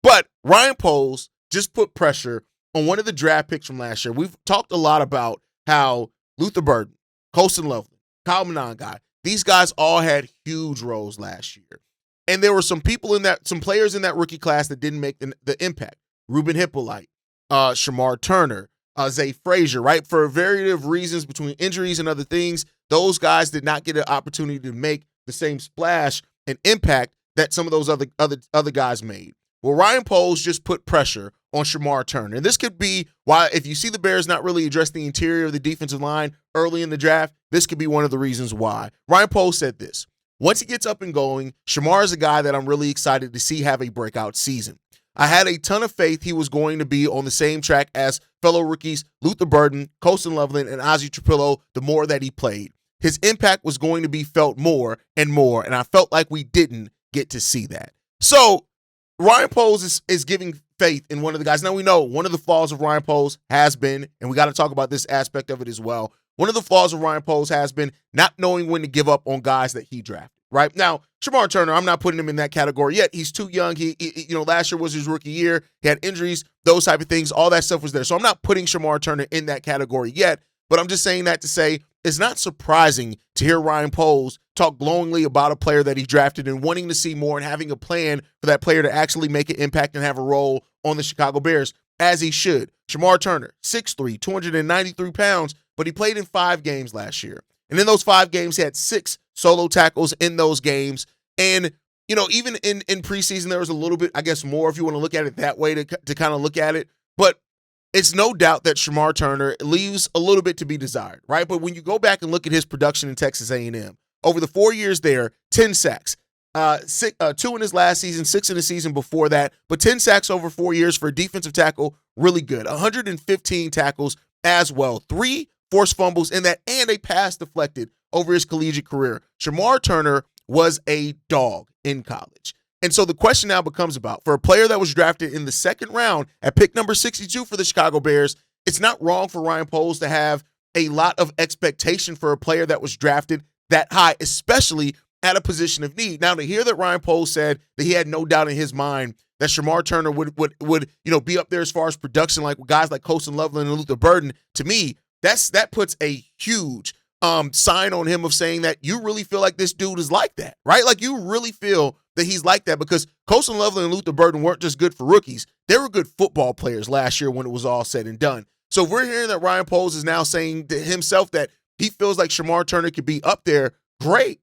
But Ryan Poles just put pressure on one of the draft picks from last year. We've talked a lot about how Luther Burden, Colston Loveland, Kyle Monangai, these guys all had huge roles last year. And there were some players in that rookie class that didn't make the impact. Ruben Hippolyte, Shamar Turner, Zay Frazier, right? For a variety of reasons between injuries and other things, those guys did not get an opportunity to make the same splash and impact that some of those other guys made. Well, Ryan Poles just put pressure on Shamar Turner. And this could be why, if you see the Bears not really address the interior of the defensive line early in the draft, this could be one of the reasons why. Ryan Poles said this: once he gets up and going, Shamar is a guy that I'm really excited to see have a breakout season. I had a ton of faith he was going to be on the same track as fellow rookies Luther Burden, Colston Loveland, and Ozzie Trapillo the more that he played. His impact was going to be felt more and more, and I felt like we didn't get to see that. So Ryan Poles is giving faith in one of the guys. Now, we know one of the flaws of Ryan Poles has been, and we got to talk about this aspect of it as well, one of the flaws of Ryan Poles has been not knowing when to give up on guys that he drafted. Right now, Shamar Turner, I'm not putting him in that category yet. He's too young. He last year was his rookie year. He had injuries, those type of things. All that stuff was there. So I'm not putting Shamar Turner in that category yet. But I'm just saying that to say it's not surprising to hear Ryan Poles talk glowingly about a player that he drafted and wanting to see more and having a plan for that player to actually make an impact and have a role on the Chicago Bears, as he should. Shamar Turner, 6'3", 293 pounds, but he played in 5 games last year. And in those 5 games, he had 6 solo tackles in those games. And, even in preseason, there was a little bit, I guess, more, if you want to look at it that way, to kind of look at it. But it's no doubt that Shamar Turner leaves a little bit to be desired, right? But when you go back and look at his production in Texas A&M, over the 4 years there, 10 sacks, 2 in his last season, 6 in the season before that, but 10 sacks over 4 years for a defensive tackle, really good. 115 tackles as well, 3 forced fumbles in that, and a pass deflected over his collegiate career. Shamar Turner was a dog in college. And so the question now becomes about, for a player that was drafted in the 2nd round at pick number 62 for the Chicago Bears, it's not wrong for Ryan Poles to have a lot of expectation for a player that was drafted that high, especially at a position of need. Now, to hear that Ryan Poles said that he had no doubt in his mind that Shamar Turner would be up there as far as production, like guys like Colston Loveland and Luther Burden, to me, that puts a huge sign on him of saying that you really feel like this dude is like that, right? Like, you really feel that he's like that, because Colston Loveland and Luther Burden weren't just good for rookies. They were good football players last year when it was all said and done. So if we're hearing that Ryan Poles is now saying to himself that he feels like Shamar Turner could be up there, great.